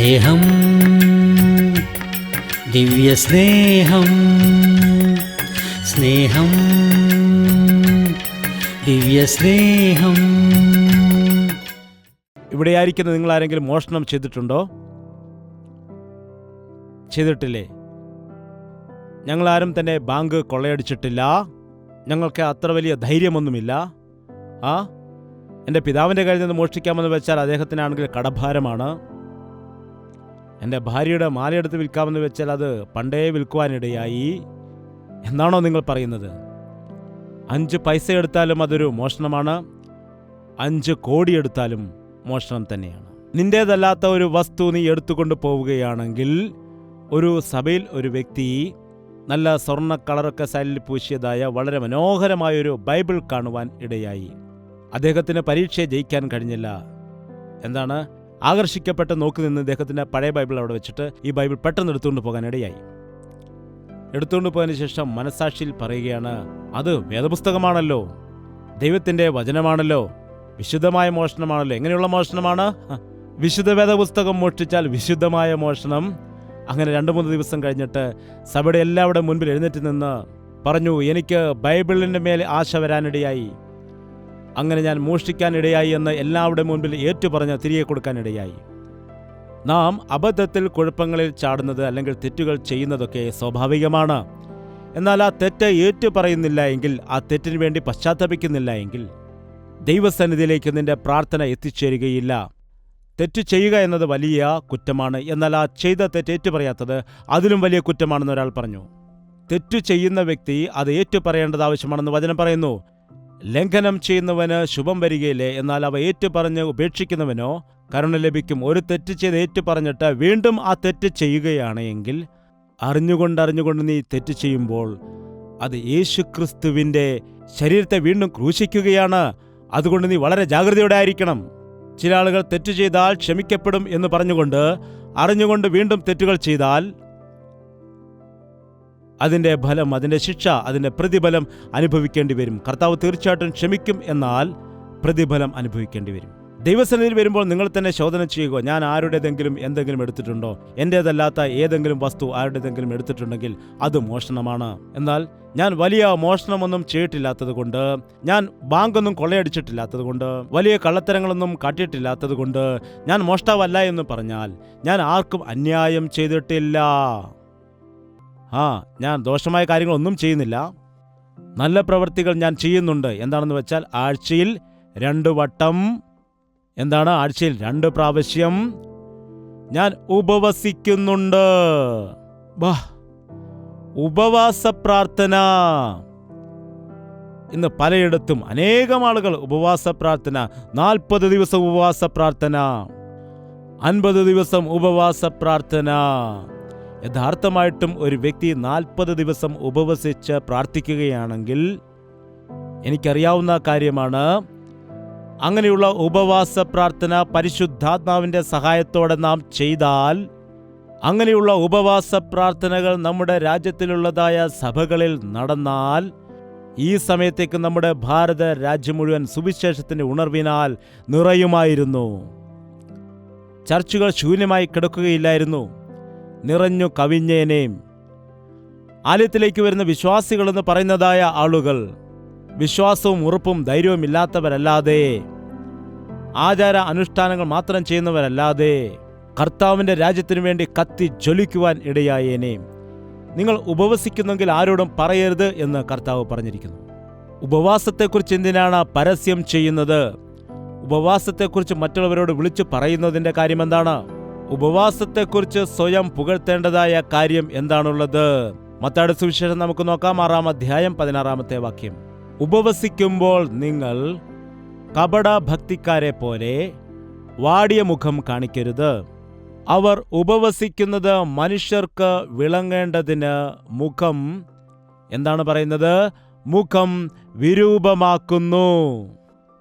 സ്നേഹം, ദിവ്യസ്നേഹം, സ്നേഹം, ദിവ്യസ്നേഹം. ഇവിടെയായിരിക്കുന്ന നിങ്ങളാരെങ്കിലും മോഷണം ചെയ്തിട്ടുണ്ടോ? ചെയ്തിട്ടില്ലേ? ഞങ്ങളാരും തന്നെ ബാങ്ക് കൊള്ളയടിച്ചിട്ടില്ല. ഞങ്ങൾക്ക് അത്ര വലിയ ധൈര്യമൊന്നുമില്ല. എൻ്റെ പിതാവിൻ്റെ കയ്യിൽ നിന്ന് മോഷ്ടിക്കാമെന്ന് വെച്ചാൽ അദ്ദേഹത്തിനാണെങ്കിൽ കടഭാരമാണ്. എൻ്റെ ഭാര്യയുടെ മാലയെടുത്ത് വിൽക്കാമെന്ന് വെച്ചാൽ അത് പണ്ടേ വിൽക്കുവാനിടയായി എന്നാണോ നിങ്ങൾ പറയുന്നത്? 5 പൈസ എടുത്താലും അതൊരു മോഷണമാണ്. 5 കോടി എടുത്താലും മോഷണം തന്നെയാണ്. നിന്റേതല്ലാത്ത ഒരു വസ്തു നീ എടുത്തുകൊണ്ട് പോവുകയാണെങ്കിൽ, ഒരു സഭയിൽ ഒരു വ്യക്തി നല്ല സ്വർണ്ണ കളറൊക്കെ സൈഡിൽ പൂശിയതായ വളരെ മനോഹരമായൊരു ബൈബിൾ കാണുവാൻ ഇടയായി. അദ്ദേഹത്തിന് പരീക്ഷയെ ജയിക്കാൻ കഴിഞ്ഞില്ല. എന്താണ്? ആകർഷിക്കപ്പെട്ട് നോക്കി നിന്ന് അദ്ദേഹത്തിൻ്റെ പഴയ ബൈബിൾ അവിടെ വെച്ചിട്ട് ഈ ബൈബിൾ പെട്ടെന്ന് എടുത്തുകൊണ്ട് പോകാനിടയായി. എടുത്തുകൊണ്ട് പോയതിനു ശേഷം മനസ്സാക്ഷിയിൽ പറയുകയാണ്, അത് വേദപുസ്തകമാണല്ലോ, ദൈവത്തിൻ്റെ വചനമാണല്ലോ, വിശുദ്ധമായ മോഷണമാണല്ലോ. എങ്ങനെയുള്ള മോഷണമാണ്? വിശുദ്ധ വേദപുസ്തകം മോഷ്ടിച്ചാൽ വിശുദ്ധമായ മോഷണം. അങ്ങനെ 2-3 ദിവസം കഴിഞ്ഞിട്ട് സഭയുടെ എല്ലാവരുടെ മുൻപിൽ എഴുന്നേറ്റ് നിന്ന് പറഞ്ഞു, എനിക്ക് ബൈബിളിൻ്റെ മേൽ ആശ വരാനിടയായി. അങ്ങനെ ഞാൻ മോഷ്ടിക്കാനിടയായി എന്ന് എല്ലാവരുടെ മുൻപിൽ ഏറ്റുപറഞ്ഞ് തിരികെ കൊടുക്കാനിടയായി. നാം അബദ്ധത്തിൽ കുഴപ്പങ്ങളിൽ ചാടുന്നത് അല്ലെങ്കിൽ തെറ്റുകൾ ചെയ്യുന്നതൊക്കെ സ്വാഭാവികമാണ്. എന്നാൽ ആ തെറ്റ് ഏറ്റുപറയുന്നില്ല എങ്കിൽ, ആ തെറ്റിനു വേണ്ടി പശ്ചാത്തപിക്കുന്നില്ല എങ്കിൽ ദൈവസന്നിധിയിലേക്ക് നിന്റെ പ്രാർത്ഥന എത്തിച്ചേരുകയില്ല. തെറ്റ് ചെയ്യുക എന്നത് വലിയ കുറ്റമാണ്. എന്നാൽ ആ ചെയ്ത തെറ്റ് ഏറ്റുപറയാത്തത് അതിലും വലിയ കുറ്റമാണെന്ന് ഒരാൾ പറഞ്ഞു. തെറ്റു ചെയ്യുന്ന വ്യക്തി അത് ഏറ്റുപറയേണ്ടത് ആവശ്യമാണെന്ന് വചനം പറയുന്നു. ലംഘനം ചെയ്യുന്നവന് ശുഭം വരികയില്ലേ, എന്നാൽ അവ ഏറ്റുപറഞ്ഞ് ഉപേക്ഷിക്കുന്നവനോ കരുണ ലഭിക്കും. ഒരു തെറ്റ് ചെയ്ത് ഏറ്റുപറഞ്ഞിട്ട് വീണ്ടും ആ തെറ്റ് ചെയ്യുകയാണ് എങ്കിൽ, അറിഞ്ഞുകൊണ്ട് നീ തെറ്റ് ചെയ്യുമ്പോൾ അത് യേശുക്രിസ്തുവിൻ്റെ ശരീരത്തെ വീണ്ടും ക്രൂശിക്കുകയാണ്. അതുകൊണ്ട് നീ വളരെ ജാഗ്രതയോടെ ആയിരിക്കണം. ചില ആളുകൾ തെറ്റ് ചെയ്താൽ ക്ഷമിക്കപ്പെടും എന്ന് പറഞ്ഞുകൊണ്ട് അറിഞ്ഞുകൊണ്ട് വീണ്ടും തെറ്റുകൾ ചെയ്താൽ അതിൻ്റെ ഫലം, അതിൻ്റെ ശിക്ഷ, അതിൻ്റെ പ്രതിഫലം അനുഭവിക്കേണ്ടി വരും. കർത്താവ് തീർച്ചയായിട്ടും ക്ഷമിക്കും, എന്നാൽ പ്രതിഫലം അനുഭവിക്കേണ്ടി വരും. ദൈവസന്നിധിയിൽ വരുമ്പോൾ നിങ്ങൾ തന്നെ ശോധന ചെയ്യുക. ഞാൻ ആരുടേതെങ്കിലും എന്തെങ്കിലും എടുത്തിട്ടുണ്ടോ? എൻ്റേതല്ലാത്ത ഏതെങ്കിലും വസ്തു ആരുടേതെങ്കിലും എടുത്തിട്ടുണ്ടെങ്കിൽ അത് മോഷണമാണ്. എന്നാൽ ഞാൻ വലിയ മോഷണമൊന്നും ചെയ്തിട്ടില്ലാത്തത് കൊണ്ട്, ഞാൻ ബാങ്കൊന്നും കൊള്ളയടിച്ചിട്ടില്ലാത്തത് കൊണ്ട്, വലിയ കള്ളത്തരങ്ങളൊന്നും കാട്ടിയിട്ടില്ലാത്തത് കൊണ്ട് ഞാൻ മോഷ്ടാവല്ല എന്ന് പറഞ്ഞാൽ ഞാൻ ആർക്കും അന്യായം ചെയ്തിട്ടില്ല. ഞാൻ ദോഷമായ കാര്യങ്ങളൊന്നും ചെയ്യുന്നില്ല. നല്ല പ്രവൃത്തികൾ ഞാൻ ചെയ്യുന്നുണ്ട്. എന്താണെന്ന് വെച്ചാൽ ആഴ്ചയിൽ 2 വട്ടം, എന്താണ്, ആഴ്ചയിൽ 2 പ്രാവശ്യം ഞാൻ ഉപവസിക്കുന്നുണ്ട്. ഉപവാസ പ്രാർത്ഥന. ഇന്ന് പലയിടത്തും അനേകം ആളുകൾ ഉപവാസ പ്രാർത്ഥന, 40 ദിവസം ഉപവാസ പ്രാർത്ഥന, 50 ദിവസം ഉപവാസ പ്രാർത്ഥന. യഥാർത്ഥമായിട്ടും ഒരു വ്യക്തി 40 ദിവസം ഉപവസിച്ച് പ്രാർത്ഥിക്കുകയാണെങ്കിൽ, എനിക്കറിയാവുന്ന കാര്യമാണ്, അങ്ങനെയുള്ള ഉപവാസ പ്രാർത്ഥന പരിശുദ്ധാത്മാവിൻ്റെ സഹായത്തോടെ നാം ചെയ്താൽ, അങ്ങനെയുള്ള ഉപവാസ പ്രാർത്ഥനകൾ നമ്മുടെ രാജ്യത്തിലുള്ളതായ സഭകളിൽ നടന്നാൽ, ഈ സമയത്തേക്ക് നമ്മുടെ ഭാരത രാജ്യം മുഴുവൻ സുവിശേഷത്തിൻ്റെ ഉണർവിനാൽ നിറയുമായിരുന്നു. ചർച്ചുകൾ ശൂന്യമായി കിടക്കുകയില്ലായിരുന്നു, നിറഞ്ഞു കവിഞ്ഞേനേം. ആലയത്തിലേക്ക് വരുന്ന വിശ്വാസികളെന്ന് പറയുന്നതായ ആളുകൾ വിശ്വാസവും ഉറപ്പും ധൈര്യവും ഇല്ലാത്തവരല്ലാതെ, ആചാര അനുഷ്ഠാനങ്ങൾ മാത്രം ചെയ്യുന്നവരല്ലാതെ കർത്താവിൻ്റെ രാജ്യത്തിനു വേണ്ടി കത്തി ജ്വലിക്കുവാൻ ഇടയായേനെ. നിങ്ങൾ ഉപവസിക്കുന്നെങ്കിൽ ആരോടും പറയരുത് എന്ന് കർത്താവ് പറഞ്ഞിരിക്കുന്നു. ഉപവാസത്തെക്കുറിച്ച് എന്തിനാണ് പരസ്യം ചെയ്യുന്നത്? ഉപവാസത്തെക്കുറിച്ച് മറ്റുള്ളവരോട് വിളിച്ചു പറയുന്നതിൻ്റെ കാര്യം എന്താണ്? ഉപവാസത്തെക്കുറിച്ച് സ്വയം പുകഴ്ത്തേണ്ടതായ കാര്യം എന്താണുള്ളത്? മത്തായിയുടെ സുവിശേഷം നമുക്ക് നോക്കാം, 6-ാം അധ്യായം 16-ാമത്തെ വാക്യം. ഉപവസിക്കുമ്പോൾ നിങ്ങൾ കപടഭക്തിക്കാരെ പോലെ വാടിയ മുഖം കാണിക്കരുത്. അവർ ഉപവസിക്കുന്നത് മനുഷ്യർക്ക് വിളങ്ങേണ്ടതിന് മുഖം, എന്താണ് പറയുന്നത്? മുഖം വിരൂപമാക്കുന്നു.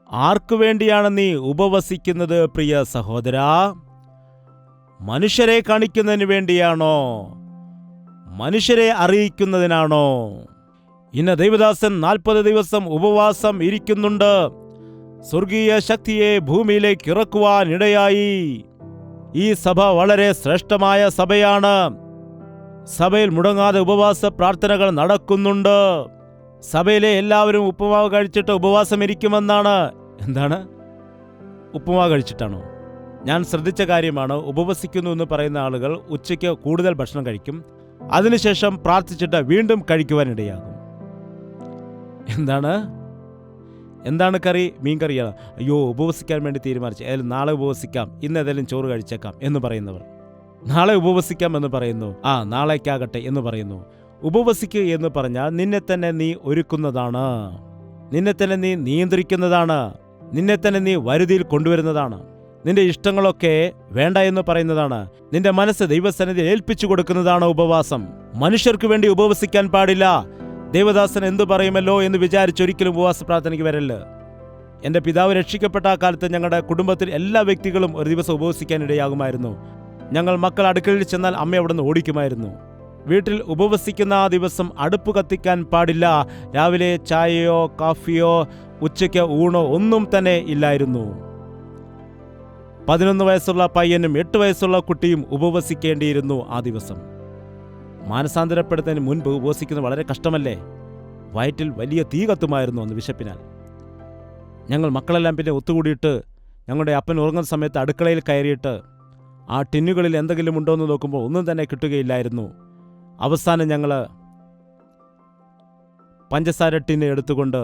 ആർക്കു വേണ്ടിയാണ് നീ ഉപവസിക്കുന്നത് പ്രിയ സഹോദരാ? മനുഷ്യരെ കാണിക്കുന്നതിന് വേണ്ടിയാണോ? മനുഷ്യരെ അറിയിക്കുന്നതിനാണോ? ഇന്ന് ദൈവദാസൻ 40 ദിവസം ഉപവാസം ഇരിക്കുന്നുണ്ട്. സ്വർഗീയ ശക്തിയെ ഭൂമിയിലേക്ക് ഇറക്കുവാൻ ഇടയായി. ഈ സഭ വളരെ ശ്രേഷ്ഠമായ സഭയാണ്. സഭയിൽ മുടങ്ങാതെ ഉപവാസ പ്രാർത്ഥനകൾ നടക്കുന്നുണ്ട്. സഭയിലെ എല്ലാവരും ഉപ്പുമാവ് കഴിച്ചിട്ട് ഉപവാസം ഇരിക്കുമെന്നാണ്. എന്താണ്? ഉപ്പുമാവ് കഴിച്ചിട്ടാണോ? ഞാൻ ശ്രദ്ധിച്ച കാര്യമാണ്, ഉപവസിക്കുന്നു എന്ന് പറയുന്ന ആളുകൾ ഉച്ചയ്ക്ക് കൂടുതൽ ഭക്ഷണം കഴിക്കും, അതിനുശേഷം പ്രാർത്ഥിച്ചിട്ട് വീണ്ടും കഴിക്കുവാനിടയാകും. എന്താണ് കറി? മീൻ കറിയാണ്. അയ്യോ, ഉപവസിക്കാൻ വേണ്ടി തീരുമാനിച്ചു, ഏതായാലും നാളെ ഉപവസിക്കാം, ഇന്ന് ഏതായാലും ചോറ് കഴിച്ചേക്കാം എന്ന് പറയുന്നവർ. നാളെ ഉപവസിക്കാം എന്ന് പറയുന്നു, നാളേക്കാകട്ടെ എന്ന് പറയുന്നു. ഉപവസിക്കുക എന്ന് പറഞ്ഞാൽ നിന്നെ തന്നെ നീ ഒരുക്കുന്നതാണ്, നിന്നെ തന്നെ നീ നിയന്ത്രിക്കുന്നതാണ്, നിന്നെ തന്നെ നീ വരുതിയിൽ കൊണ്ടുവരുന്നതാണ്. നിന്റെ ഇഷ്ടങ്ങളൊക്കെ വേണ്ട എന്ന് പറയുന്നതാണ്. നിന്റെ മനസ്സ് ദൈവസന്നിധിയിൽ ഏൽപ്പിച്ചു കൊടുക്കുന്നതാണ് ഉപവാസം. മനുഷ്യർക്ക് വേണ്ടി ഉപവസിക്കാൻ പാടില്ല. ദേവദാസൻ എന്തു പറയുമല്ലോ എന്ന് വിചാരിച്ചൊരിക്കലും ഉപവാസ പ്രാർത്ഥനയ്ക്ക് വരല്ല്. എൻ്റെ പിതാവ് രക്ഷിക്കപ്പെട്ട ആ കാലത്ത് ഞങ്ങളുടെ കുടുംബത്തിൽ എല്ലാ വ്യക്തികളും ഒരു ദിവസം ഉപവസിക്കാനിടയാകുമായിരുന്നു. ഞങ്ങൾ മക്കൾ അടുക്കളയിൽ ചെന്നാൽ അമ്മ അവിടെ നിന്ന് ഓടിക്കുമായിരുന്നു. വീട്ടിൽ ഉപവസിക്കുന്ന ആ ദിവസം അടുപ്പ് കത്തിക്കാൻ പാടില്ല. രാവിലെ ചായയോ കാഫിയോ ഉച്ചയ്ക്ക് ഊണോ ഒന്നും തന്നെ ഇല്ലായിരുന്നു. 11 വയസ്സുള്ള പയ്യനും 8 വയസ്സുള്ള കുട്ടിയും ഉപവസിക്കേണ്ടിയിരുന്നു ആ ദിവസം. മാനസാന്തരപ്പെടുന്നതിന് മുൻപ് ഉപവസിക്കുന്നത് വളരെ കഷ്ടമല്ലേ? വയറ്റിൽ വലിയ തീ കത്തുമായിരുന്നു അന്ന് വിശപ്പിനാൽ. ഞങ്ങൾ മക്കളെല്ലാം പിന്നെ ഒത്തുകൂടിയിട്ട് ഞങ്ങളുടെ അപ്പൻ ഉറങ്ങുന്ന സമയത്ത് അടുക്കളയിൽ കയറിയിട്ട് ആ ടിന്നുകളിൽ എന്തെങ്കിലും ഉണ്ടോ എന്ന് നോക്കുമ്പോൾ ഒന്നും തന്നെ കിട്ടുകയില്ലായിരുന്നു. അവസാനം ഞങ്ങൾ പഞ്ചസാര ടിന്ന് എടുത്തുകൊണ്ട്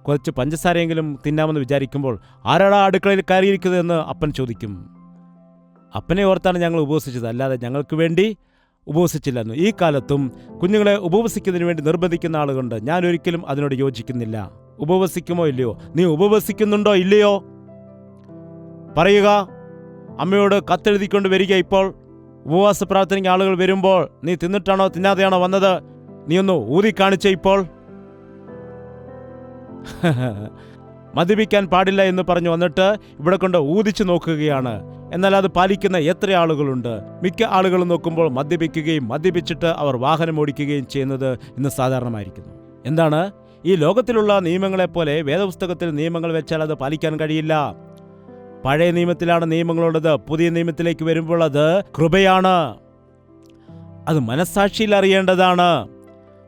കുറച്ച് പഞ്ചസാരയെങ്കിലും തിന്നാമെന്ന് വിചാരിക്കുമ്പോൾ ആരാടാ അടുക്കളയിൽ കയറിയിരിക്കുന്നതെന്ന് അപ്പൻ ചോദിക്കും. അപ്പനെ ഓർത്താണ് ഞങ്ങൾ ഉപവസിച്ചത്, അല്ലാതെ ഞങ്ങൾക്ക് വേണ്ടി ഉപവസിച്ചില്ലായിരുന്നു. ഈ കാലത്തും കുഞ്ഞുങ്ങളെ ഉപവസിക്കുന്നതിന് വേണ്ടി നിർബന്ധിക്കുന്ന ആളുകളുണ്ട്. ഞാൻ ഒരിക്കലും അതിനോട് യോജിക്കുന്നില്ല. ഉപവസിക്കുമോ ഇല്ലയോ? നീ ഉപവസിക്കുന്നുണ്ടോ ഇല്ലയോ? പറയുക. അമ്മയോട് കത്തെഴുതിക്കൊണ്ട് വരിക. ഇപ്പോൾ ഉപവാസ പ്രാർത്ഥനയ്ക്ക് ആളുകൾ വരുമ്പോൾ നീ തിന്നിട്ടാണോ തിന്നാതെയാണോ വന്നത്? നീ ഒന്ന് ഊതി കാണിച്ച. ഇപ്പോൾ മദ്യപിക്കാൻ പാടില്ല എന്ന് പറഞ്ഞു വന്നിട്ട് ഇവിടെ കൊണ്ട് ഊതിച്ചു നോക്കുകയാണ്. എന്നാൽ അത് പാലിക്കുന്ന എത്ര ആളുകളുണ്ട്? മിക്ക ആളുകളും നോക്കുമ്പോൾ മദ്യപിക്കുകയും മദ്യപിച്ചിട്ട് അവർ വാഹനം ഓടിക്കുകയും ചെയ്യുന്നത് ഇന്ന് സാധാരണമായിരിക്കുന്നു. എന്താണ്? ഈ ലോകത്തിലുള്ള നിയമങ്ങളെപ്പോലെ വേദപുസ്തകത്തിൽ നിയമങ്ങൾ വെച്ചാൽ അത് പാലിക്കാൻ കഴിയില്ല. പഴയ നിയമത്തിലാണ് നിയമങ്ങളുള്ളത്. പുതിയ നിയമത്തിലേക്ക് വരുമ്പോൾ അത് കൃപയാണ്. അത് മനസ്സാക്ഷിയിൽ അറിയേണ്ടതാണ്.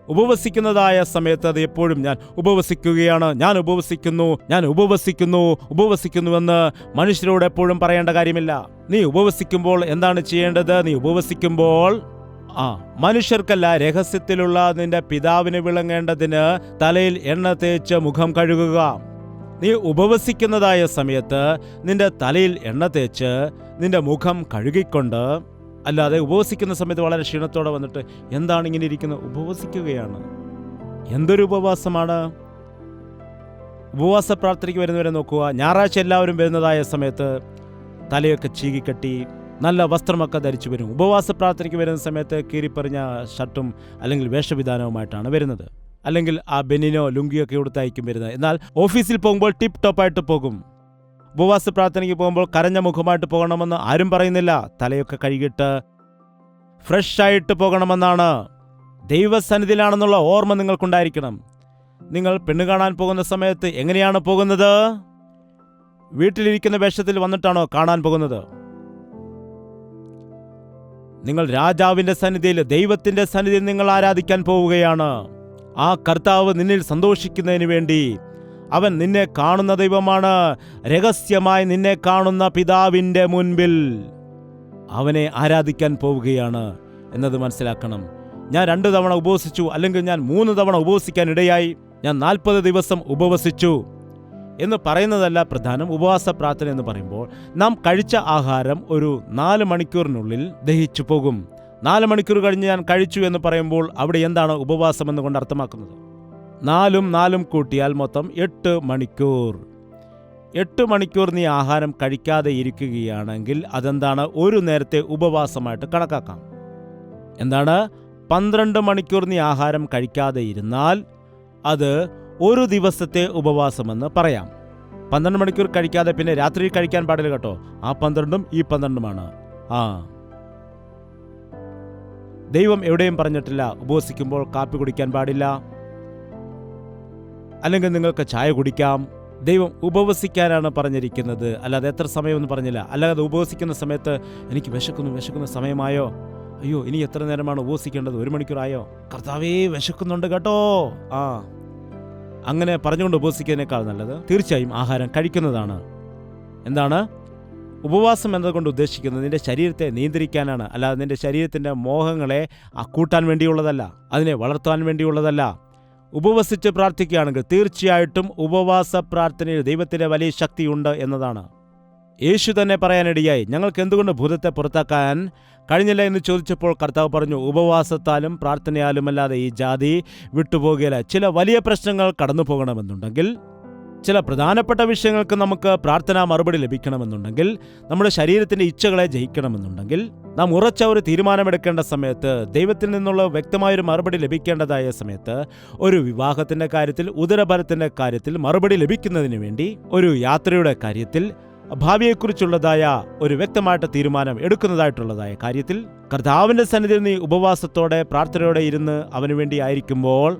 ഉപവസിക്കുന്നതായ സമയത്ത് അത് എപ്പോഴും ഞാൻ ഉപവസിക്കുകയാണ്, ഞാൻ ഉപവസിക്കുന്നുവെന്ന് മനുഷ്യരോട് എപ്പോഴും പറയേണ്ട കാര്യമില്ല. നീ ഉപവസിക്കുമ്പോൾ എന്താണ് ചെയ്യേണ്ടത്? നീ ഉപവസിക്കുമ്പോൾ മനുഷ്യർക്കല്ല, രഹസ്യത്തിലുള്ള നിന്റെ പിതാവിന് വിളങ്ങേണ്ടതിന് തലയിൽ എണ്ണ തേച്ച് മുഖം കഴുകുക. നീ ഉപവസിക്കുന്നതായ സമയത്ത് നിന്റെ തലയിൽ എണ്ണ തേച്ച് നിന്റെ മുഖം കഴുകിക്കൊണ്ട്, അല്ലാതെ ഉപവസിക്കുന്ന സമയത്ത് വളരെ ക്ഷീണത്തോടെ വന്നിട്ട് എന്താണ് ഇങ്ങനെ ഇരിക്കുന്നത്? ഉപവസിക്കുകയാണ്. എന്തൊരു ഉപവാസമാണ്! ഉപവാസ പ്രാർത്ഥനയ്ക്ക് വരുന്നവരെ നോക്കുക. ഞായറാഴ്ച എല്ലാവരും വരുന്നതായ സമയത്ത് തലയൊക്കെ ചീകിക്കെട്ടി നല്ല വസ്ത്രമൊക്കെ ധരിച്ചു വരും. ഉപവാസ പ്രാർത്ഥനയ്ക്ക് വരുന്ന സമയത്ത് കീറിപ്പറിഞ്ഞ ഷർട്ടും അല്ലെങ്കിൽ വേഷവിധാനവുമായിട്ടാണ് വരുന്നത്. അല്ലെങ്കിൽ ആ ബെനിനോ ലുങ്കിയൊക്കെ കൊടുത്തായിരിക്കും വരുന്നത്. എന്നാൽ ഓഫീസിൽ പോകുമ്പോൾ ടിപ്പ് ടോപ്പായിട്ട് പോകും. ഉപവാസ പ്രാർത്ഥനയ്ക്ക് പോകുമ്പോൾ കരഞ്ഞ മുഖമായിട്ട് പോകണമെന്ന് ആരും പറയുന്നില്ല. തലയൊക്കെ കഴുകിയിട്ട് ഫ്രഷായിട്ട് പോകണമെന്നാണ്. ദൈവസന്നിധിയിലാണെന്നുള്ള ഓർമ്മ നിങ്ങൾക്കുണ്ടായിരിക്കണം. നിങ്ങൾ പെണ്ണ് കാണാൻ പോകുന്ന സമയത്ത് എങ്ങനെയാണ് പോകുന്നത്? വീട്ടിലിരിക്കുന്ന വേഷത്തിൽ വന്നിട്ടാണോ കാണാൻ പോകുന്നത്? നിങ്ങൾ രാജാവിന്റെ സന്നിധിയിൽ, ദൈവത്തിന്റെ സന്നിധിയിൽ നിങ്ങൾ ആരാധിക്കാൻ പോവുകയാണ്. ആ കർത്താവ് നിന്നിൽ സന്തോഷിക്കുന്നതിന് വേണ്ടി അവൻ നിന്നെ കാണുന്ന ദൈവമാണ്. രഹസ്യമായി നിന്നെ കാണുന്ന പിതാവിൻ്റെ മുൻപിൽ അവനെ ആരാധിക്കാൻ പോവുകയാണ് എന്നത് മനസ്സിലാക്കണം. ഞാൻ 2 തവണ ഉപവസിച്ചു, അല്ലെങ്കിൽ ഞാൻ 3 തവണ ഉപവസിക്കാൻ ഇടയായി, ഞാൻ 40 ദിവസം ഉപവസിച്ചു എന്ന് പറയുന്നതല്ല പ്രധാനം. ഉപവാസ പ്രാർത്ഥന എന്ന് പറയുമ്പോൾ നാം കഴിച്ച ആഹാരം ഒരു 4 മണിക്കൂറിനുള്ളിൽ ദഹിച്ചു പോകും. 4 മണിക്കൂർ കഴിഞ്ഞ് ഞാൻ കഴിച്ചു എന്ന് പറയുമ്പോൾ അവിടെ എന്താണ് ഉപവാസം എന്നുകൊണ്ട് അർത്ഥമാക്കുന്നത്? 4 കൂട്ടിയാൽ മൊത്തം 8 മണിക്കൂർ. 8 മണിക്കൂർ നീ ആഹാരം കഴിക്കാതെ ഇരിക്കുകയാണെങ്കിൽ അതെന്താണ്? ഒരു നേരത്തെ ഉപവാസമായിട്ട് കണക്കാക്കാം. എന്താണ്? 12 മണിക്കൂർ നീ ആഹാരം കഴിക്കാതെ ഇരുന്നാൽ അത് ഒരു ദിവസത്തെ ഉപവാസമെന്ന് പറയാം. 12 മണിക്കൂർ കഴിക്കാതെ പിന്നെ രാത്രി കഴിക്കാൻ പാടില്ല കേട്ടോ. ആ 12ഉം ഈ 12ഉമാണ്. ദൈവം എവിടെയും പറഞ്ഞിട്ടില്ല ഉപവസിക്കുമ്പോൾ കാപ്പി കുടിക്കാൻ പാടില്ല, അല്ലെങ്കിൽ നിങ്ങൾക്ക് ചായ കുടിക്കാം. ദൈവം ഉപവസിക്കാനാണ് പറഞ്ഞിരിക്കുന്നത്, അല്ലാതെ എത്ര സമയമെന്ന് പറഞ്ഞില്ല. അല്ലാതെ ഉപവസിക്കുന്ന സമയത്ത് എനിക്ക് വിശക്കുന്ന സമയമായോ, അയ്യോ ഇനി എത്ര നേരമാണ് ഉപവസിക്കേണ്ടത്, 1 മണിക്കൂറായോ, കർത്താവേ വിശക്കുന്നുണ്ട് കേട്ടോ, അങ്ങനെ പറഞ്ഞുകൊണ്ട് ഉപവസിക്കുന്നതിനേക്കാൾ നല്ലത് തീർച്ചയായും ആഹാരം കഴിക്കുന്നതാണ്. എന്താണ് ഉപവാസം എന്നതുകൊണ്ട് ഉദ്ദേശിക്കുന്നത്? നിന്റെ ശരീരത്തെ നിയന്ത്രിക്കാനാണ്, അല്ലാതെ നിന്റെ ശരീരത്തിൻ്റെ മോഹങ്ങളെ കൂട്ടാൻ വേണ്ടിയുള്ളതല്ല, അതിനെ വളർത്താൻ വേണ്ടിയുള്ളതല്ല. ഉപവസിച്ച് പ്രാർത്ഥിക്കുകയാണെങ്കിൽ തീർച്ചയായിട്ടും ഉപവാസ പ്രാർത്ഥനയിൽ ദൈവത്തിൻ്റെ വലിയ ശക്തിയുണ്ട് എന്നതാണ്. യേശു തന്നെ പറയാനിടയായി, ഞങ്ങൾക്ക് എന്തുകൊണ്ട് ഭൂതത്തെ പുറത്താക്കാൻ കഴിഞ്ഞില്ല എന്ന് ചോദിച്ചപ്പോൾ കർത്താവ് പറഞ്ഞു, ഉപവാസത്താലും പ്രാർത്ഥനയാലുമല്ലാതെ ഈ ജാതി വിട്ടുപോകുകയില്ല. ചില വലിയ പ്രശ്നങ്ങൾ കടന്നു പോകണമെന്നുണ്ടെങ്കിൽ, ചില പ്രധാനപ്പെട്ട വിഷയങ്ങൾക്ക് നമുക്ക് പ്രാർത്ഥനാ മറുപടി ലഭിക്കണമെന്നുണ്ടെങ്കിൽ, നമ്മുടെ ശരീരത്തിൻ്റെ ഇച്ഛകളെ ജയിക്കണമെന്നുണ്ടെങ്കിൽ, നാം ഉറച്ച ഒരു തീരുമാനമെടുക്കേണ്ട സമയത്ത്, ദൈവത്തിൽ നിന്നുള്ള വ്യക്തമായൊരു മറുപടി ലഭിക്കേണ്ടതായ സമയത്ത്, ഒരു വിവാഹത്തിൻ്റെ കാര്യത്തിൽ, ഉദരഫലത്തിൻ്റെ കാര്യത്തിൽ മറുപടി ലഭിക്കുന്നതിന് വേണ്ടി, ഒരു യാത്രയുടെ കാര്യത്തിൽ, ഭാവിയെക്കുറിച്ചുള്ളതായ ഒരു വ്യക്തമായിട്ട് തീരുമാനം എടുക്കുന്നതായിട്ടുള്ളതായ കാര്യത്തിൽ, കർത്താവിൻ്റെ സന്നിധിയിൽ നീ ഉപവാസത്തോടെ പ്രാർത്ഥനയോടെ ഇരുന്ന് അവന് വേണ്ടി ആയിരിക്കുമ്പോൾ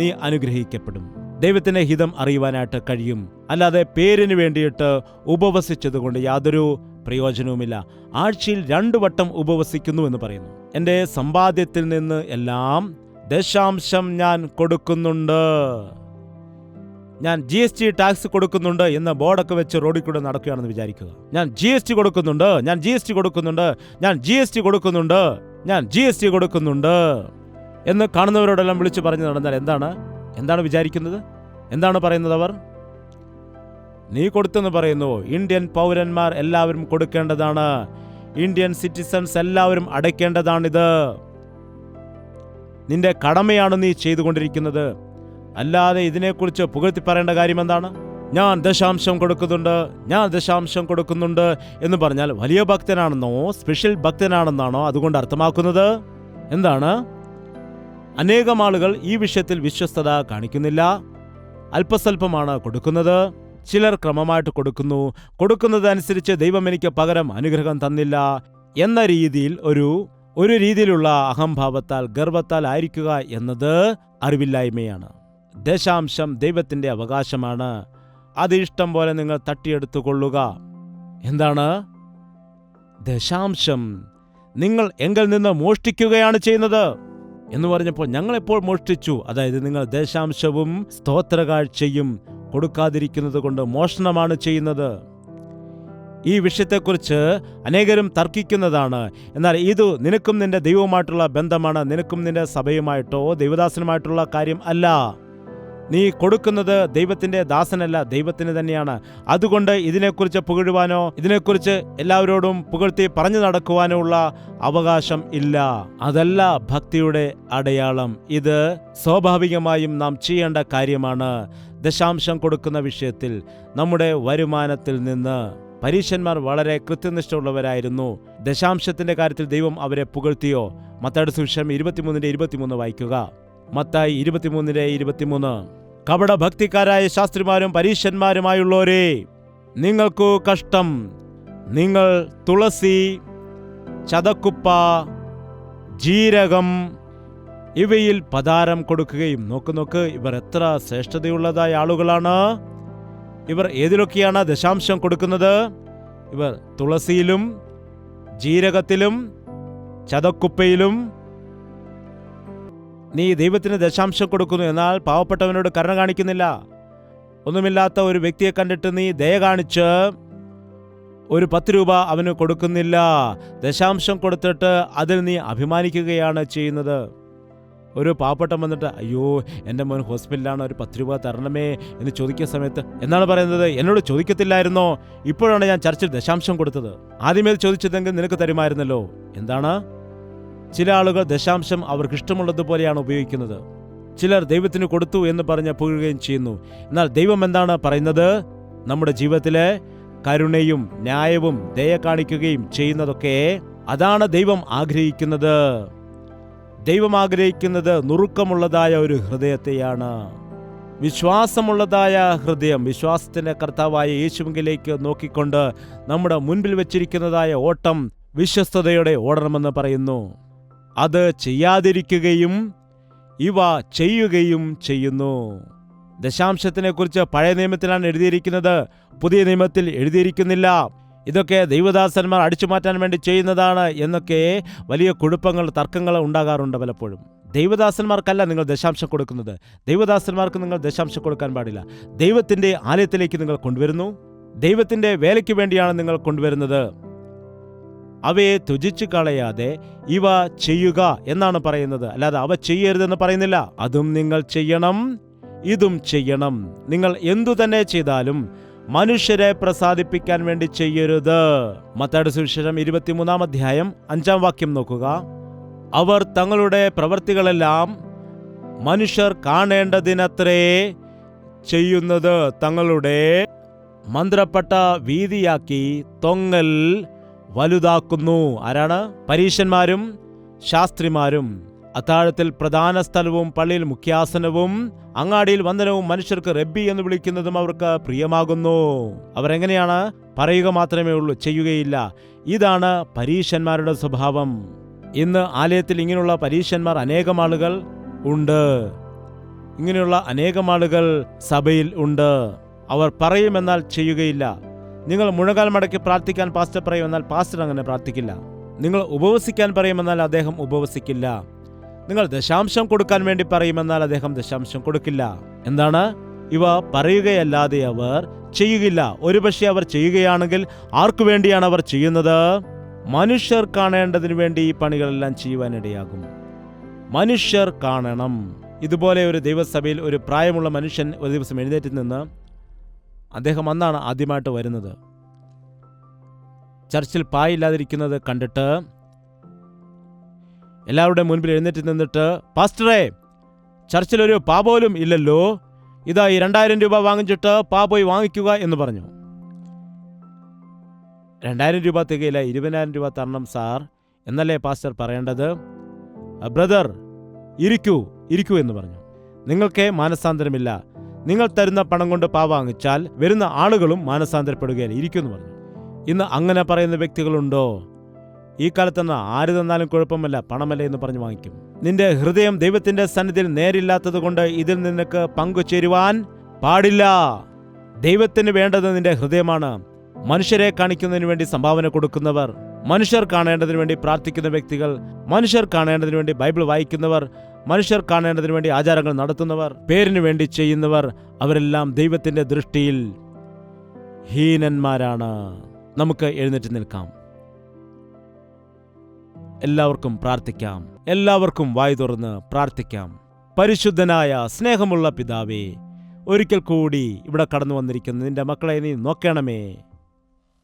നീ അനുഗ്രഹിക്കപ്പെടും. ദൈവത്തിൻ്റെ ഹിതം അറിയുവാനായിട്ട് കഴിയും. അല്ലാതെ പേരിന് വേണ്ടിയിട്ട് ഉപവസിച്ചതുകൊണ്ട് യാതൊരു പ്രയോജനവുമില്ല. ആഴ്ചയിൽ 2 വട്ടം ഉപവസിക്കുന്നു എന്ന് പറയുന്നു. എൻ്റെ സമ്പാദ്യത്തിൽ നിന്ന് എല്ലാം 0.5% ഞാൻ കൊടുക്കുന്നുണ്ട്, ഞാൻ GST ടാക്സ് കൊടുക്കുന്നുണ്ട് എന്ന ബോർഡൊക്കെ വെച്ച് റോഡിൽ കൂടെ നടക്കുകയാണെന്ന് വിചാരിക്കുക. ഞാൻ GST കൊടുക്കുന്നുണ്ട്, ഞാൻ GST കൊടുക്കുന്നുണ്ട്, ഞാൻ GST കൊടുക്കുന്നുണ്ട്, ഞാൻ GST കൊടുക്കുന്നുണ്ട് എന്ന് കാണുന്നവരോടെല്ലാം വിളിച്ചു പറഞ്ഞു നടന്നാൽ എന്താണ് വിചാരിക്കുന്നത്? എന്താണ് പറയുന്നത് അവർ? നീ കൊടുത്തെന്ന് പറയുന്നു. ഇന്ത്യൻ പൗരന്മാർ എല്ലാവരും കൊടുക്കേണ്ടതാണ്, ഇന്ത്യൻ സിറ്റിസൺസ് എല്ലാവരും അടയ്ക്കേണ്ടതാണിത്. നിന്റെ കടമയാണ് നീ ചെയ്തുകൊണ്ടിരിക്കുന്നത്. അല്ലാതെ ഇതിനെക്കുറിച്ച് പുകഴ്ത്തി പറയേണ്ട കാര്യം എന്താണ്? ഞാൻ 0.5% കൊടുക്കുന്നുണ്ട്, ഞാൻ 0.5% കൊടുക്കുന്നുണ്ട് എന്ന് പറഞ്ഞാൽ വലിയ ഭക്തനാണെന്നോ സ്പെഷ്യൽ ഭക്തനാണെന്നാണോ അതുകൊണ്ട് അർത്ഥമാക്കുന്നത്? എന്താണ്? അനേകം ആളുകൾ ഈ വിഷയത്തിൽ വിശ്വസ്തത കാണിക്കുന്നില്ല, അല്പസ്വല്പമാണ് കൊടുക്കുന്നത്. ചിലർ ക്രമമായിട്ട് കൊടുക്കുന്നതനുസരിച്ച് ദൈവം എനിക്ക് പകരം അനുഗ്രഹം തന്നില്ല എന്ന രീതിയിൽ ഒരു രീതിയിലുള്ള അഹംഭാവത്താൽ ഗർവത്താൽ ആയിരിക്കുക എന്നത് അറിവില്ലായ്മയാണ്. 0.5% ദൈവത്തിൻ്റെ അവകാശമാണ്. അത് ഇഷ്ടം പോലെ നിങ്ങൾ തട്ടിയെടുത്തുകൊള്ളുക. എന്താണ് 0.5%? നിങ്ങൾ എങ്കിൽ നിന്ന് മോഷ്ടിക്കുകയാണ് ചെയ്യുന്നത് എന്ന് പറഞ്ഞപ്പോൾ ഞങ്ങളെപ്പോൾ മോഷ്ടിച്ചു? അതായത് നിങ്ങൾ 0.5%വും സ്തോത്രകാഴ്ചയും കൊടുക്കാതിരിക്കുന്നത് കൊണ്ട് മോഷണമാണ് ചെയ്യുന്നത്. ഈ വിഷയത്തെക്കുറിച്ച് അനേകരും തർക്കിക്കുന്നതാണ്. എന്നാൽ ഇത് നിനക്കും നിന്റെ ദൈവവുമായിട്ടുള്ള ബന്ധമാണ്, നിനക്കും നിന്റെ സഭയുമായിട്ടോ ദൈവദാസനുമായിട്ടുള്ള കാര്യം അല്ല. നീ കൊടുക്കുന്നത് ദൈവത്തിൻ്റെ ദാസനല്ല, ദൈവത്തിന് തന്നെയാണ്. അതുകൊണ്ട് ഇതിനെക്കുറിച്ച് പുകഴുവാനോ ഇതിനെക്കുറിച്ച് എല്ലാവരോടും പുകഴ്ത്തി പറഞ്ഞു നടക്കുവാനോ ഉള്ള അവകാശം ഇല്ല. അതല്ല ഭക്തിയുടെ അടയാളം. ഇത് സ്വാഭാവികമായും നാം ചെയ്യേണ്ട കാര്യമാണ്. 0.5% കൊടുക്കുന്ന വിഷയത്തിൽ നമ്മുടെ വരുമാനത്തിൽ നിന്ന് പരീശന്മാർ വളരെ കൃത്യനിഷ്ഠയുള്ളവരായിരുന്നു. 0.5% കാര്യത്തിൽ ദൈവം അവരെ പുകഴ്ത്തിയോ? മത്തായിയുടെ സുവിശേഷം 23:23 വായിക്കുക. മത്തായി 23:23. കപടഭക്തിക്കാരായ ശാസ്ത്രിമാരും പരീശന്മാരുമായുള്ളവരെ, നിങ്ങൾക്കു കഷ്ടം. നിങ്ങൾ തുളസി, ചതക്കുപ്പ, ജീരകം ഇവയിൽ പതാരം കൊടുക്കുകയും. നോക്ക്, ഇവർ എത്ര ശ്രേഷ്ഠതയുള്ളതായ ആളുകളാണ്. ഇവർ ഏതിലൊക്കെയാണ് 0.5% കൊടുക്കുന്നത്? ഇവർ തുളസിയിലും ജീരകത്തിലും ചതക്കുപ്പയിലും. നീ ദൈവത്തിന് 0.5% കൊടുക്കുന്നു, എന്നാൽ പാവപ്പെട്ടവനോട് കരുണ കാണിക്കുന്നില്ല. ഒന്നുമില്ലാത്ത ഒരു വ്യക്തിയെ കണ്ടിട്ട് നീ ദയ കാണിച്ച് ഒരു 10 രൂപ അവന് കൊടുക്കുന്നില്ല. 0.5% കൊടുത്തിട്ട് അതിൽ നീ അഭിമാനിക്കുകയാണ് ചെയ്യുന്നത്. ഒരു പാവപ്പെട്ടം വന്നിട്ട്, അയ്യോ എൻ്റെ മോൻ ഹോസ്പിറ്റലിലാണ്, ഒരു 10 രൂപ തരണമേ എന്ന് ചോദിക്കുന്ന സമയത്ത് എന്നാണ് പറയുന്നത്? എന്നോട് ചോദിക്കത്തില്ലായിരുന്നോ? ഇപ്പോഴാണ് ഞാൻ ചർച്ചിൽ 0.5% കൊടുത്തത്. ആദ്യമേ ചോദിച്ചതെങ്കിൽ നിനക്ക് തരുമായിരുന്നല്ലോ. എന്താണ്? ചില ആളുകൾ 0.5% അവർക്ക് ഇഷ്ടമുള്ളതുപോലെയാണ് ഉപയോഗിക്കുന്നത്. ചിലർ ദൈവത്തിന് കൊടുത്തു എന്ന് പറഞ്ഞ് പുകഴുകയും ചെയ്യുന്നു. എന്നാൽ ദൈവം എന്താണ് പറയുന്നത്? നമ്മുടെ ജീവിതത്തിലെ കരുണയും ന്യായവും ദയ കാണിക്കുകയും ചെയ്യുന്നതൊക്കെ അതാണ് ദൈവം ആഗ്രഹിക്കുന്നത്. ദൈവം ആഗ്രഹിക്കുന്നത് നുറുക്കമുള്ളതായ ഒരു ഹൃദയത്തെയാണ്, വിശ്വാസമുള്ളതായ ഹൃദയം. വിശ്വാസത്തിൻ്റെ കർത്താവായ യേശുവിലേക്ക് നോക്കിക്കൊണ്ട് നമ്മുടെ മുൻപിൽ വെച്ചിരിക്കുന്നതായ ഓട്ടം വിശ്വസ്തയോടെ ഓടണമെന്ന് പറയുന്നു. അത് ചെയ്യാതിരിക്കുകയും ഇവ ചെയ്യുകയും ചെയ്യുന്നു. ദശാംശത്തിനെക്കുറിച്ച് പഴയ നിയമത്തിലാണ് എഴുതിയിരിക്കുന്നത്, പുതിയ നിയമത്തിൽ എഴുതിയിരിക്കുന്നില്ല. ഇതൊക്കെ ദൈവദാസന്മാർ അടിച്ചു മാറ്റാൻ വേണ്ടി ചെയ്യുന്നതാണ് എന്നൊക്കെ വലിയ കുഴപ്പങ്ങൾ, തർക്കങ്ങൾ ഉണ്ടാകാറുണ്ട് പലപ്പോഴും. ദൈവദാസന്മാർക്കല്ല നിങ്ങൾ ദശാംശം കൊടുക്കുന്നത്. ദൈവദാസന്മാർക്ക് നിങ്ങൾ ദശാംശം കൊടുക്കാൻ പാടില്ല. ദൈവത്തിൻ്റെ ആലയത്തിലേക്ക് നിങ്ങൾ കൊണ്ടുവരുന്നു. ദൈവത്തിൻ്റെ വേലയ്ക്ക് വേണ്ടിയാണ് നിങ്ങൾ കൊണ്ടുവരുന്നത്. അവയെ ത്യജിച്ചു കളയാതെ ഇവ ചെയ്യുക എന്നാണ് പറയുന്നത്, അല്ലാതെ അവ ചെയ്യരുതെന്ന് പറയുന്നില്ല. അതും നിങ്ങൾ ചെയ്യണം, ഇതും ചെയ്യണം. നിങ്ങൾ എന്തു തന്നെ ചെയ്താലും മനുഷ്യരെ പ്രസാദിപ്പിക്കാൻ വേണ്ടി ചെയ്യരുത്. മത്തായിയുടെ സുവിശേഷം 23-ാം അധ്യായം 5-ാം വാക്യം നോക്കുക. അവർ തങ്ങളുടെ പ്രവൃത്തികളെല്ലാം മനുഷ്യർ കാണേണ്ടതിനത്രേ ചെയ്യുന്നത്, തങ്ങളുടെ മന്ത്രപ്പെട്ട വീതിയാക്കി തൊങ്ങൽ വലുതാക്കുന്നു. ആരാണ്? പരീശന്മാരും ശാസ്ത്രിമാരും. അത്താഴത്തിൽ പ്രധാന സ്ഥലവും പള്ളിയിൽ മുഖ്യാസനവും അങ്ങാടിയിൽ വന്ദനവും മനുഷ്യർക്ക് റബ്ബി എന്ന് വിളിക്കുന്നതും അവർക്ക് പ്രിയമാകുന്നു. അവരെങ്ങനെയാണ്? പറയുക മാത്രമേ ഉള്ളൂ, ചെയ്യുകയില്ല. ഇതാണ് പരീശന്മാരുടെ സ്വഭാവം. ഇന്ന് ആലയത്തിൽ ഇങ്ങനെയുള്ള പരീശന്മാർ അനേകം ആളുകൾ ഉണ്ട്. ഇങ്ങനെയുള്ള അനേകം ആളുകൾ സഭയിൽ ഉണ്ട്. അവർ പറയുമെന്നാൽ ചെയ്യുകയില്ല. നിങ്ങൾ മുഴങ്കാൽ മടക്കി പ്രാർത്ഥിക്കാൻ പാസ്റ്റർ പറയുമെന്നാൽ പാസ്റ്റർ അങ്ങനെ പ്രാർത്ഥിക്കില്ല. നിങ്ങൾ ഉപവസിക്കാൻ പറയുമെന്നാൽ അദ്ദേഹം ഉപവസിക്കില്ല. നിങ്ങൾ ദശാംശം കൊടുക്കാൻ വേണ്ടി പറയുമെന്നാൽ അദ്ദേഹം ദശാംശം കൊടുക്കില്ല. എന്താണ്? ഇവ പറയുകയല്ലാതെ അവർ ചെയ്യുകയില്ല. ഒരുപക്ഷെ അവർ ചെയ്യുകയാണെങ്കിൽ ആർക്കു വേണ്ടിയാണ് അവർ ചെയ്യുന്നത്? മനുഷ്യർ കാണേണ്ടതിനു വേണ്ടി ഈ പണികളെല്ലാം ചെയ്യുവാനിടയാകും. മനുഷ്യർ കാണണം. ഇതുപോലെ ഒരു ദൈവസഭയിൽ ഒരു പ്രായമുള്ള മനുഷ്യൻ ഒരു ദിവസം എഴുന്നേറ്റ് നിന്ന്, അദ്ദേഹം അന്നാണ് ആദ്യമായിട്ട് വരുന്നത്, ചർച്ചിൽ പായില്ലാതിരിക്കുന്നത് കണ്ടിട്ട് എല്ലാവരുടെ മുൻപിൽ എഴുന്നേറ്റ് നിന്നിട്ട്, പാസ്റ്ററെ, ചർച്ചിലൊരു പാ പോലും ഇല്ലല്ലോ, ഇതാ ഈ 2000 രൂപ വാങ്ങിച്ചിട്ട് പാ പോയി വാങ്ങിക്കുക എന്ന് പറഞ്ഞു. 2000 രൂപ തികയില്ല, 20,000 രൂപ തരണം സാർ എന്നല്ലേ പാസ്റ്റർ പറയേണ്ടത്? ബ്രദർ, ഇരിക്കൂ എന്ന് പറഞ്ഞു. നിങ്ങൾക്ക് മാനസാന്തരമില്ല. നിങ്ങൾ തരുന്ന പണം കൊണ്ട് പാ വാങ്ങിച്ചാൽ വരുന്ന ആളുകളും മാനസാന്തരപ്പെടുകയില്ല, ഇരിക്കൂ എന്ന് പറഞ്ഞു. ഇന്ന് അങ്ങനെ പറയുന്ന വ്യക്തികളുണ്ടോ? ഈ കാലത്തെന്ന് ആര് തന്നാലും കുഴപ്പമില്ല, പണമല്ലേ എന്ന് പറഞ്ഞു വാങ്ങിക്കും. നിന്റെ ഹൃദയം ദൈവത്തിന്റെ സന്നിധിയിൽ നേരില്ലാത്തത് കൊണ്ട് ഇതിൽ നിനക്ക് പങ്കുചേരുവാൻ പാടില്ല. ദൈവത്തിന് വേണ്ടത് നിന്റെ ഹൃദയമാണ്. മനുഷ്യരെ കാണിക്കുന്നതിന് വേണ്ടി സംഭാവന കൊടുക്കുന്നവർ, മനുഷ്യർ കാണേണ്ടതിന് വേണ്ടി പ്രാർത്ഥിക്കുന്ന വ്യക്തികൾ, മനുഷ്യർ കാണേണ്ടതിന് വേണ്ടി ബൈബിൾ വായിക്കുന്നവർ, മനുഷ്യർ കാണേണ്ടതിന് വേണ്ടി ആചാരങ്ങൾ നടത്തുന്നവർ, പേരിന് വേണ്ടി ചെയ്യുന്നവർ, അവരെല്ലാം ദൈവത്തിന്റെ ദൃഷ്ടിയിൽ ഹീനന്മാരാണ്. നമുക്ക് എഴുന്നേറ്റ് നിൽക്കാം. എല്ലാവർക്കും പ്രാർത്ഥിക്കാം. എല്ലാവർക്കും വായു തുറന്ന് പ്രാർത്ഥിക്കാം. പരിശുദ്ധനായ സ്നേഹമുള്ള പിതാവേ, ഒരിക്കൽ കൂടി ഇവിടെ കടന്നു വന്നിരിക്കുന്ന നിന്റെ മക്കളെ നീ നോക്കണമേ.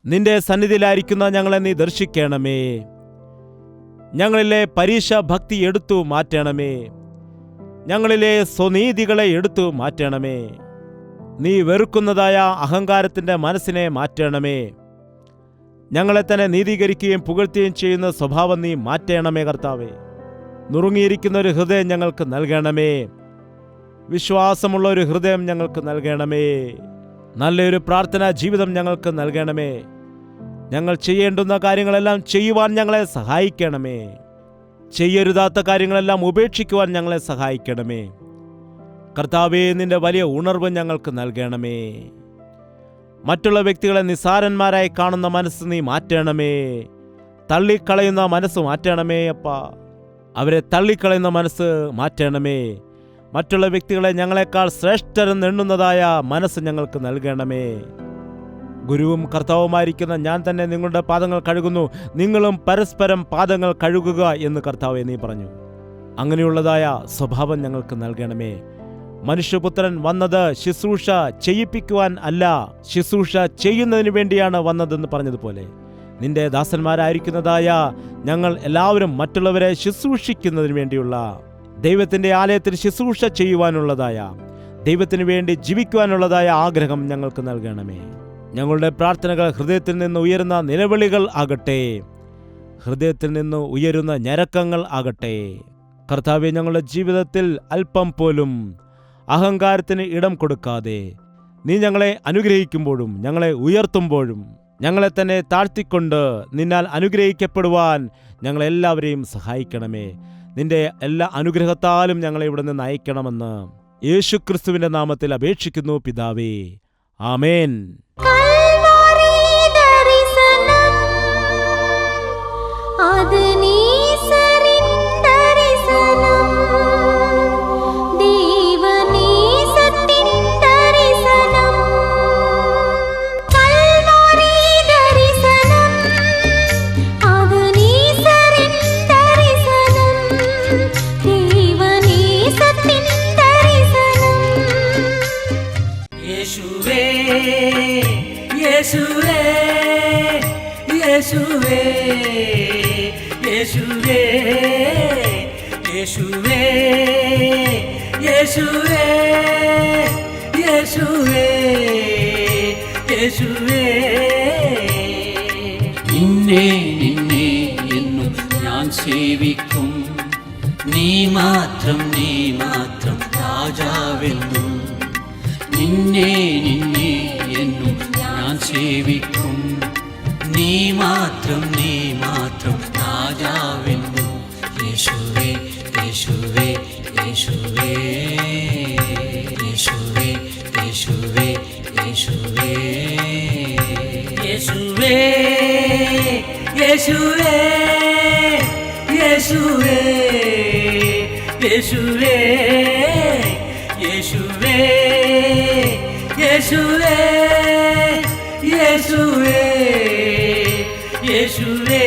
നിന്റെ സന്നിധിയിലായിരിക്കുന്ന ഞങ്ങളെ നീ ദർശിക്കണമേ. ഞങ്ങളിലെ പരീക്ഷ ഭക്തി എടുത്തു മാറ്റണമേ. ഞങ്ങളിലെ സ്വനീതികളെ എടുത്തു മാറ്റണമേ. നീ വെറുക്കുന്നതായ അഹങ്കാരത്തിന്റെ മനസ്സിനെ മാറ്റണമേ. ഞങ്ങളെ തന്നെ നീതീകരിക്കുകയും പുകഴ്ത്തുകയും ചെയ്യുന്ന സ്വഭാവം നീ മാറ്റണമേ കർത്താവേ. നുറുങ്ങിയിരിക്കുന്ന ഒരു ഹൃദയം ഞങ്ങൾക്ക് നൽകണമേ. വിശ്വാസമുള്ള ഒരു ഹൃദയം ഞങ്ങൾക്ക് നൽകണമേ. നല്ലൊരു പ്രാർത്ഥനാ ജീവിതം ഞങ്ങൾക്ക് നൽകണമേ. ഞങ്ങൾ ചെയ്യേണ്ടുന്ന കാര്യങ്ങളെല്ലാം ചെയ്യുവാൻ ഞങ്ങളെ സഹായിക്കണമേ. ചെയ്യരുതാത്ത കാര്യങ്ങളെല്ലാം ഉപേക്ഷിക്കുവാൻ ഞങ്ങളെ സഹായിക്കണമേ. കർത്താവേ, നിന്റെ വലിയ ഉണർവ് ഞങ്ങൾക്ക് നൽകണമേ. മറ്റുള്ള വ്യക്തികളെ നിസ്സാരന്മാരായി കാണുന്ന മനസ്സ് നീ മാറ്റണമേ. തള്ളിക്കളയുന്ന മനസ്സ് മാറ്റണമേ അപ്പ. അവരെ തള്ളിക്കളയുന്ന മനസ്സ് മാറ്റണമേ. മറ്റുള്ള വ്യക്തികളെ ഞങ്ങളെക്കാൾ ശ്രേഷ്ഠരെന്ന് എണ്ണുന്നതായ മനസ്സ് ഞങ്ങൾക്ക് നൽകണമേ. ഗുരുവും കർത്താവുമായിരിക്കുന്ന ഞാൻ തന്നെ നിങ്ങളുടെ പാദങ്ങൾ കഴുകുന്നു, നിങ്ങളും പരസ്പരം പാദങ്ങൾ കഴുകുക എന്ന് കർത്താവേ നീ പറഞ്ഞു. അങ്ങനെയുള്ളതായ സ്വഭാവം ഞങ്ങൾക്ക് നൽകണമേ. മനുഷ്യപുത്രൻ വന്നത് ശുശ്രൂഷ ചെയ്യിപ്പിക്കുവാൻ അല്ല, ശുശ്രൂഷ ചെയ്യുന്നതിന് വേണ്ടിയാണ് വന്നതെന്ന് പറഞ്ഞതുപോലെ നിന്റെ ദാസന്മാരായിരിക്കുന്നതായ ഞങ്ങൾ എല്ലാവരും മറ്റുള്ളവരെ ശുശ്രൂഷിക്കുന്നതിന് വേണ്ടിയുള്ള, ദൈവത്തിന്റെ ആലയത്തിൽ ശുശ്രൂഷ ചെയ്യുവാനുള്ളതായ, ദൈവത്തിന് വേണ്ടി ജീവിക്കുവാനുള്ളതായ ആഗ്രഹം ഞങ്ങൾക്ക് നൽകണമേ. ഞങ്ങളുടെ പ്രാർത്ഥനകൾ ഹൃദയത്തിൽ നിന്ന് ഉയരുന്ന നിലവിളികൾ ആകട്ടെ, ഹൃദയത്തിൽ നിന്ന് ഉയരുന്ന ഞരക്കങ്ങൾ ആകട്ടെ. കർത്താവേ, ഞങ്ങളുടെ ജീവിതത്തിൽ അല്പം പോലും അഹങ്കാരത്തിന് ഇടം കൊടുക്കാതെ നീ ഞങ്ങളെ അനുഗ്രഹിക്കുമ്പോഴും ഞങ്ങളെ ഉയർത്തുമ്പോഴും ഞങ്ങളെ തന്നെ താഴ്ത്തിക്കൊണ്ട് നിന്നാൽ അനുഗ്രഹിക്കപ്പെടുവാൻ ഞങ്ങളെല്ലാവരെയും സഹായിക്കണമേ. നിന്റെ എല്ലാ അനുഗ്രഹത്താലും ഞങ്ങളെ ഇവിടെ നിന്ന് അയക്കണമെന്ന് യേശുക്രിസ്തുവിന്റെ നാമത്തിൽ അപേക്ഷിക്കുന്നു പിതാവേ, ആമേൻ. കൽവരി ദർശനം അത് നീസരിൻ ദർശനം ദൈവനീസത്തിൻ ദർശനം കൽവരി ദർശനം അത് നീസരിൻ ദർശനം ദൈവനീസത്തിൻ ദർശനം യേശുവേ യേശുവേ യേശുവേ യേശുവേ യേശുവേ യേശുവേ യേശുവേ യേശുവേ നിന്നെ നിന്നെ എന്നും ഞാൻ സേവിക്കും, നീ മാത്രം രാജാവെന്നും. നിന്നെ നിന്നെ എന്നും ഞാൻ സേവിക്കും, നീ മാത്രം രാജാവെന്നും. യേശുവേ യേശുവേ യേശുവേ യേശുവേ യേശുവേ യേശുവേ യേശുവേ യേശുവേ യേശുവേ യേശുവേ യേശുവേ യേശുവേ യേശുവേ യേശുവേ